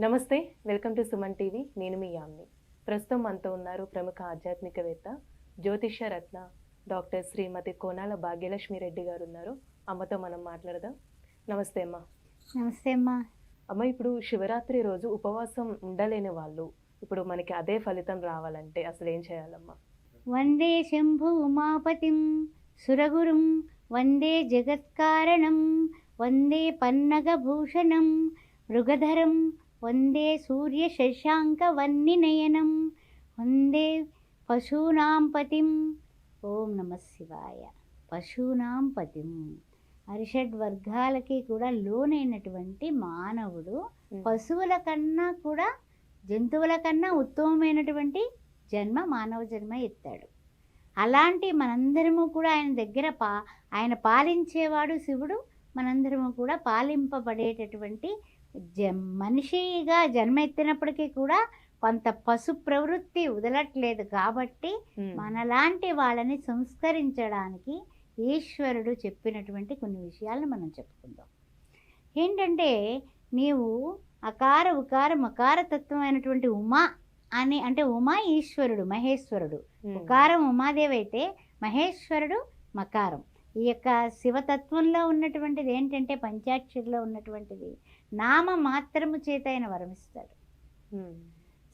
నమస్తే. Welcome to Suman TV. నేను మీ యామ్ని. ప్రస్తుతం మనతో ఉన్నారు ప్రముఖ ఆధ్యాత్మికవేత్త, జ్యోతిష్య రత్న డాక్టర్ శ్రీమతి కోనాల భాగ్యలక్ష్మి రెడ్డి గారు ఉన్నారు. అమ్మతో మనం మాట్లాడదాం. నమస్తే అమ్మ. నమస్తే అమ్మా. అమ్మ, ఇప్పుడు శివరాత్రి రోజు ఉపవాసం ఉండలేని వాళ్ళు ఇప్పుడు మనకి అదే ఫలితం రావాలంటే అసలు ఏం చేయాలమ్మా? వందే శంభు ఉమాపతిం సురగురుం వందే జగత్కారణం వందే పన్నగభూషణం మృగధరం వందే సూర్య శశాంక వన్నినయనం వందే పశూనాం పతిం. ఓం నమ శివాయ. పశూనాం పతిం, అరిషడ్ వర్గాలకి కూడా లోనైనటువంటి మానవుడు పశువుల కన్నా కూడా జంతువుల కన్నా ఉత్తమమైనటువంటి జన్మ మానవ జన్మ ఎత్తాడు. అలాంటి మనందరము కూడా ఆయన దగ్గర ఆయన పాలించేవాడు శివుడు. మనందరము కూడా పాలింపబడేటటువంటి మనిషిగా జన్మ ఎత్తినప్పటికీ కూడా కొంత పశు ప్రవృత్తి వదలట్లేదు. కాబట్టి మనలాంటి వాళ్ళని సంస్కరించడానికి ఈశ్వరుడు చెప్పినటువంటి కొన్ని విషయాలను మనం చెప్పుకుందాం. ఏంటంటే, నీవు అకార ఉకార మకార తత్వమైనటువంటి ఉమా అని, అంటే ఉమా ఈశ్వరుడు మహేశ్వరుడు, ఉకారం ఉమాదేవి అయితే మహేశ్వరుడు మకారం. ఈ యొక్క శివతత్వంలో ఉన్నటువంటిది ఏంటంటే, పంచాక్షరిలో ఉన్నటువంటిది నామ మాత్రము చేత ఆయన వరమిస్తాడు.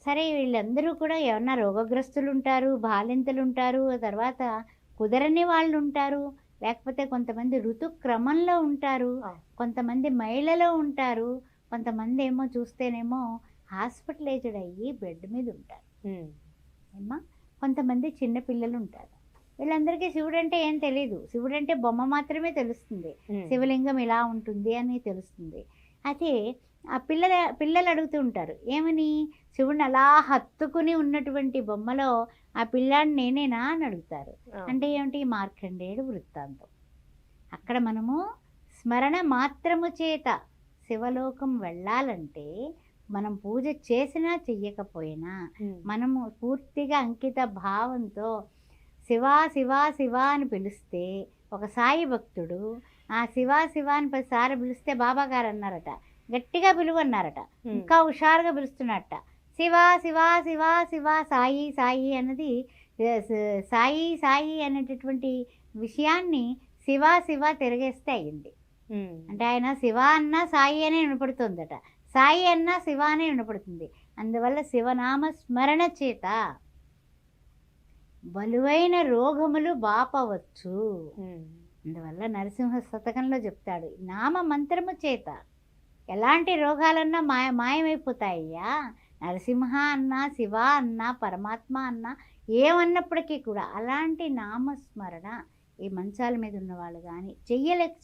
సరే, వీళ్ళందరూ కూడా ఏమన్నా రోగగ్రస్తులు ఉంటారు, బాలింతలు ఉంటారు, తర్వాత కుదరని వాళ్ళు ఉంటారు, లేకపోతే కొంతమంది ఋతుక్రమంలో ఉంటారు, కొంతమంది మహిళలో ఉంటారు, కొంతమంది ఏమో చూస్తేనేమో హాస్పిటలైజ్డ్ అయ్యి బెడ్ మీద ఉంటారు ఏమా, కొంతమంది చిన్నపిల్లలు ఉంటారు. వీళ్ళందరికీ శివుడు అంటే ఏం తెలీదు. శివుడు అంటే బొమ్మ మాత్రమే తెలుస్తుంది, శివలింగం ఇలా ఉంటుంది అని తెలుస్తుంది. అయితే ఆ పిల్లలు అడుగుతూ ఉంటారు, ఏమని, శివుడిని అలా హత్తుకుని ఉన్నటువంటి బొమ్మలో ఆ పిల్లాడిని నేనేనా అని అడుగుతారు. అంటే ఏమిటి, మార్కండేయుడు వృత్తాంతం. అక్కడ మనము స్మరణ మాత్రము చేత శివలోకం వెళ్ళాలంటే మనం పూజ చేసినా చెయ్యకపోయినా మనము పూర్తిగా అంకిత భావంతో శివా శివా శివా అని పిలిస్తే, ఒక సాయి భక్తుడు ఆ శివా శివా అని 10 సార్లు పిలిస్తే బాబా గారు అన్నారట, గట్టిగా పిలువన్నారట, ఇంకా హుషారుగా పిలుస్తున్నట్ట. శివా శివా శివా శివా సాయి సాయి అన్నది, సాయి సాయి అనేటటువంటి విషయాన్ని శివా శివా తిరిగేస్తే అయ్యింది. అంటే ఆయన శివ అన్నా సాయి అనే వినపడుతుందట, సాయి అన్నా శివ అనే వినపడుతుంది. అందువల్ల శివనామ స్మరణ చేత బలువైన రోగములు బాపవచ్చు. అందువల్ల నరసింహ శతకంలో చెప్తాడు, నామ మంత్రము చేత ఎలాంటి రోగాలన్నా మాయమైపోతాయ్యా. నరసింహ అన్నా, శివ అన్నా, పరమాత్మ అన్నా, ఏమన్నప్పటికీ కూడా అలాంటి నామస్మరణ ఈ మంచాల మీద ఉన్నవాళ్ళు కానీ,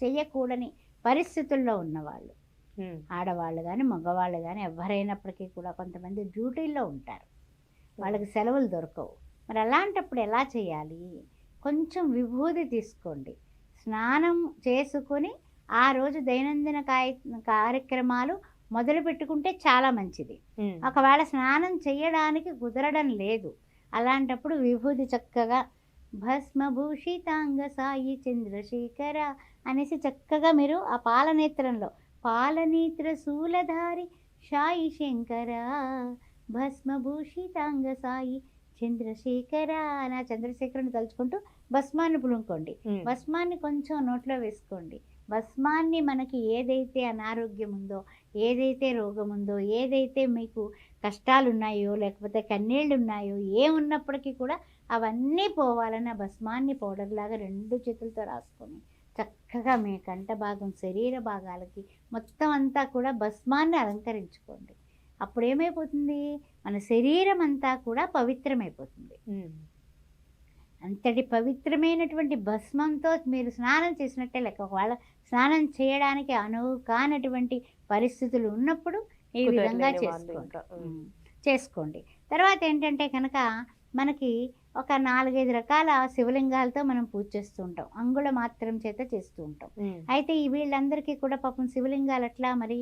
చెయ్యకూడని పరిస్థితుల్లో ఉన్నవాళ్ళు, ఆడవాళ్ళు కానీ మగవాళ్ళు కానీ ఎవరైనప్పటికీ కూడా కొంతమంది డ్యూటీల్లో ఉంటారు, వాళ్ళకి సెలవులు దొరకవు. మరి అలాంటప్పుడు ఎలా చేయాలి? కొంచెం విభూది తీసుకోండి, స్నానం చేసుకొని ఆ రోజు దైనందిన కార్యక్రమాలు మొదలు పెట్టుకుంటే చాలా మంచిది. ఒకవేళ స్నానం చేయడానికి కుదరడం లేదు, అలాంటప్పుడు విభూది చక్కగా భస్మభూషితాంగ సాయి చంద్రశేఖర అనేసి చక్కగా మీరు ఆ పాలనేత్రంలో పాలనేత్ర శూలధారి సాయి శంకర భస్మభూషితాంగ సాయి చంద్రశేఖర అని చంద్రశేఖరుని తలుచుకుంటూ భస్మాన్ని పులుముకోండి. భస్మాన్ని కొంచెం నోట్లో వేసుకోండి. భస్మాన్ని మనకి ఏదైతే అనారోగ్యం ఉందో, ఏదైతే రోగం ఉందో, ఏదైతే మీకు కష్టాలు ఉన్నాయో, లేకపోతే కన్నీళ్ళు ఉన్నాయో, ఏమున్నప్పటికీ కూడా అవన్నీ పోవాలని ఆ భస్మాన్ని పౌడర్లాగా 2 చేతులతో రాసుకొని చక్కగా మీ కంఠ భాగం, శరీర భాగాలకి మొత్తం అంతా కూడా భస్మాన్ని అలంకరించుకోండి. అప్పుడు ఏమైపోతుంది, మన శరీరం అంతా కూడా పవిత్రమైపోతుంది. అంతటి పవిత్రమైనటువంటి భస్మంతో మీరు స్నానం చేసినట్టే లెక్క. ఒకవేళ స్నానం చేయడానికి అనువు కానటువంటి పరిస్థితులు ఉన్నప్పుడు ఈ విధంగా చేసుకోండి. తర్వాత ఏంటంటే కనుక మనకి ఒక 4-5 రకాల శివలింగాలతో మనం పూజ చేస్తూ ఉంటాం, అంగుళ మాత్రం చేత చేస్తూ ఉంటాం. అయితే వీళ్ళందరికీ కూడా పాపం శివలింగాలు అట్లా మరి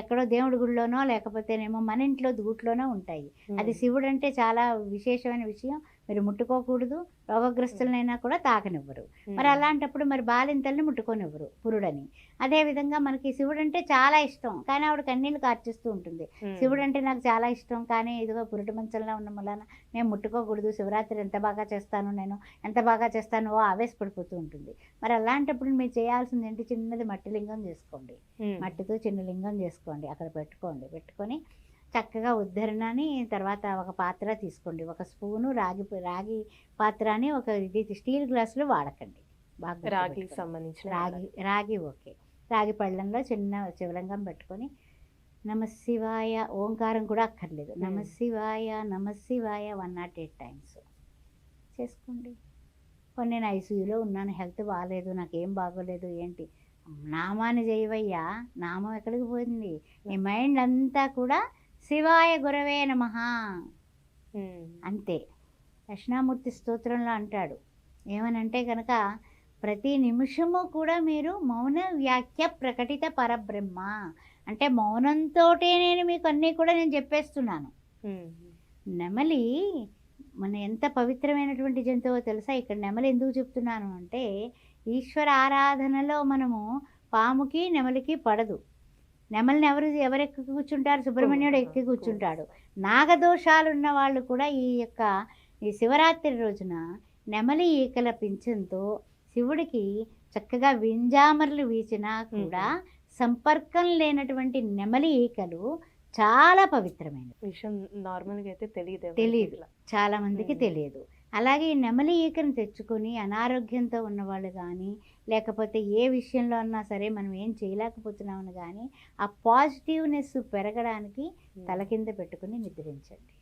ఎక్కడో దేవుడి గుడిలోనో లేకపోతేనేమో మన ఇంట్లో గూట్లోనో ఉంటాయి. అది శివుడు అంటే చాలా విశేషమైన విషయం. మీరు ముట్టుకోకూడదు, రోగగ్రస్తులనైనా కూడా తాకనివ్వరు. మరి అలాంటప్పుడు మరి బాలింతల్ని ముట్టుకోనివ్వరు పురుడని. అదేవిధంగా మనకి శివుడు అంటే చాలా ఇష్టం, కానీ ఆవిడ కన్నీళ్ళు కార్చిస్తూ ఉంటుంది. శివుడు అంటే నాకు చాలా ఇష్టం, కానీ ఇదిగో పురుటి మంచంలో ఉన్న వలన నేను ముట్టుకోకూడదు, శివరాత్రి ఎంత బాగా చేస్తాను, నేను ఎంత బాగా చేస్తాను ఓ ఆవేశపడిపోతూ ఉంటుంది. మరి అలాంటప్పుడు మీరు చేయాల్సింది ఏంటి, చిన్నది మట్టి లింగం చేసుకోండి, మట్టితో చిన్న లింగం చేసుకోండి, అక్కడ పెట్టుకొని చక్కగా ఉద్ధరణని తర్వాత ఒక పాత్ర తీసుకోండి, ఒక స్పూను రాగి పాత్ర అని ఒక ఇది స్టీల్ గ్లాసులు వాడకండి, బాగా రాగికి సంబంధించిన రాగి ఓకే. రాగి పళ్ళంలో చిన్న శివలింగం పెట్టుకొని నమశివాయ, ఓంకారం కూడా అక్కర్లేదు, నమశివాయ నమశివాయ 108 టైమ్స్ చేసుకోండి. నేను ఐసీయూలో ఉన్నాను, హెల్త్ బాగాలేదు, నాకేం బాగోలేదు, ఏంటి నామాన్ని చేయవయ్యా, నామం ఎక్కడికి పోయింది, నీ మైండ్ అంతా కూడా శివాయ గురవే నమః అంతే. దక్షిణామూర్తి స్తోత్రంలో అంటాడు ఏమనంటే కనుక, ప్రతి నిమిషము కూడా మీరు మౌన వ్యాఖ్య ప్రకటిత పరబ్రహ్మ అంటే మౌనంతోటే నేను మీకు అన్నీ కూడా నేను చెప్పేస్తున్నాను. నెమలి మన ఎంత పవిత్రమైనటువంటి జంతువో తెలుసా. ఇక్కడ నెమలి ఎందుకు చెప్తున్నాను అంటే, ఈశ్వర ఆరాధనలో మనము పాముకి నెమలికి పడదు. నెమలిని ఎవరెక్కి కూర్చుంటారు, సుబ్రహ్మణ్యుడు ఎక్కి కూర్చుంటాడు. నాగదోషాలు ఉన్న వాళ్ళు కూడా ఈ శివరాత్రి రోజున నెమలి ఈకల పింఛంతో శివుడికి చక్కగా వింజామర్లు వీచినా కూడా సంపర్కం లేనటువంటి నెమలి ఈకలు చాలా పవిత్రమైన విషయం. నార్మల్గా అయితే తెలియదు, చాలా మందికి తెలియదు. అలాగే ఈ నెమలి ఈకను తెచ్చుకొని అనారోగ్యంతో ఉన్నవాళ్ళు కానీ, లేకపోతే ఏ విషయంలో అన్నా సరే మనం ఏం చేయలేకపోతున్నామని కానీ, ఆ పాజిటివ్నెస్ పెరగడానికి తల కింద పెట్టుకుని నిద్రించండి.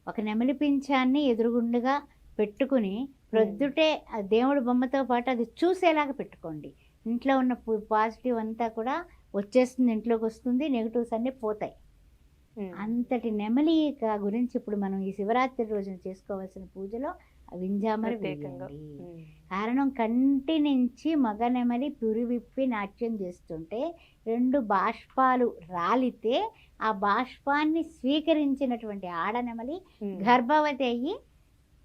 ఒక నెమలి పింఛాన్ని ఎదురుగుండుగా పెట్టుకుని ప్రొద్దుటే ఆ దేవుడి బొమ్మతో పాటు అది చూసేలాగా పెట్టుకోండి. ఇంట్లో ఉన్న పాజిటివ్ అంతా కూడా వచ్చేస్తుంది, ఇంట్లోకి వస్తుంది, నెగిటివ్స్ అన్నీ పోతాయి. అంతటి నెమలి ఈక గురించి ఇప్పుడు మనం ఈ శివరాత్రి రోజున చేసుకోవాల్సిన పూజలో వింజామర వేయండి. కారణం, కంటి నుంచి మగ నెమలి పురివిప్పి నాట్యం చేస్తుంటే 2 బాష్పాలు రాలితే ఆ బాష్పాన్ని స్వీకరించినటువంటి ఆడనెమలి గర్భవతి అయ్యి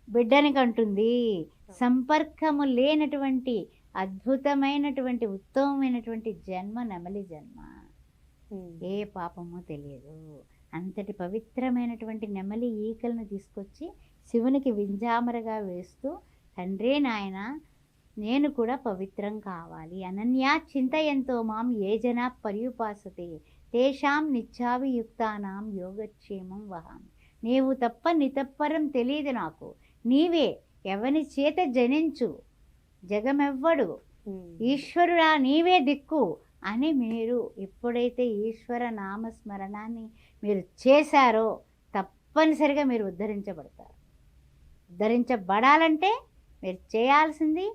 బిడ్డని కంటుంది. సంపర్కము లేనటువంటి అద్భుతమైనటువంటి ఉత్తమమైనటువంటి జన్మ నెమలి జన్మ. ఏ పాపమో తెలియదు. అంతటి పవిత్రమైనటువంటి నెమలి ఈకలను తీసుకొచ్చి శివునికి వింజామరగా వేస్తూ, తండ్రే నాయన నేను కూడా పవిత్రం కావాలి, అనన్యా చింతయంతో మాం ఏ జనా పర్యుపాసతే తేషాం నిత్యాభియుక్తానాం యోగక్షేమం వహామి. నీవు తప్ప నితప్పరం తెలియదు నాకు, నీవే ఎవని చేత జనించు జగమెవ్వడు, ఈశ్వరుడా నీవే దిక్కు అని మీరు ఎప్పుడైతే ఈశ్వర నామస్మరణాన్ని మీరు చేశారో తప్పనిసరిగా మీరు ఉద్ధరించబడతారు. ఉద్ధరించబడాలంటే మీరు చేయాల్సింది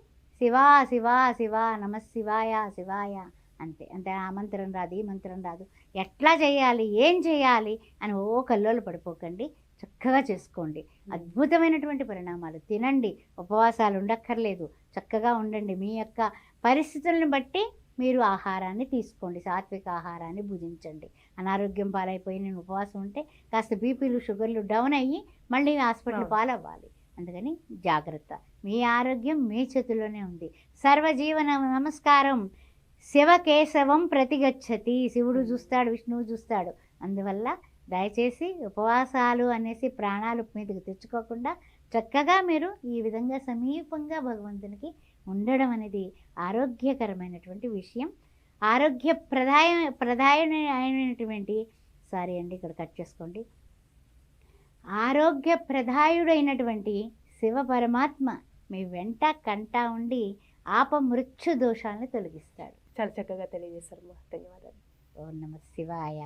శివా శివా శివా నమశివాయ శివాయ అంతే. అంటే ఆ మంత్రం రాదు, ఈ మంత్రం రాదు, ఎట్లా చేయాలి, ఏం చేయాలి అని ఓ కల్లోలు పడిపోకండి. చక్కగా చేసుకోండి, అద్భుతమైనటువంటి పరిణామాలు. తినండి, ఉపవాసాలు ఉండక్కర్లేదు, చక్కగా ఉండండి. మీ యొక్క పరిస్థితులను బట్టి మీరు ఆహారాన్ని తీసుకోండి, సాత్విక ఆహారాన్ని భుజించండి. అనారోగ్యం పాలైపోయి నేను ఉపవాసం ఉంటే కాస్త బీపీలు షుగర్లు డౌన్ అయ్యి మళ్ళీ హాస్పిటల్ పాలవ్వాలి. అందుకని జాగ్రత్త, మీ ఆరోగ్యం మీ చేతుల్లోనే ఉంది. సర్వజీవన నమస్కారం. శివకేశవం ప్రతిగచ్చతి. శివుడు చూస్తాడు, విష్ణువు చూస్తాడు. అందువల్ల దయచేసి ఉపవాసాలు అనేసి ప్రాణాలు మీదకి తెచ్చుకోకుండా చక్కగా మీరు ఈ విధంగా సమీపంగా భగవంతునికి ఉండడం అనేది ఆరోగ్యకరమైనటువంటి విషయం. ఆరోగ్య ప్రదాయమైనటువంటి సారీ అండి, ఇక్కడ కట్ చేసుకోండి. ఆరోగ్య ప్రదాయుడైనటువంటి శివ పరమాత్మ మీ వెంట కంట ఉండి ఆపమృత్యు దోషాలను తొలగిస్తాడు. చాలా చక్కగా తెలియజేశారు. ధన్యవాదాలు. ఓం నమః శివాయ.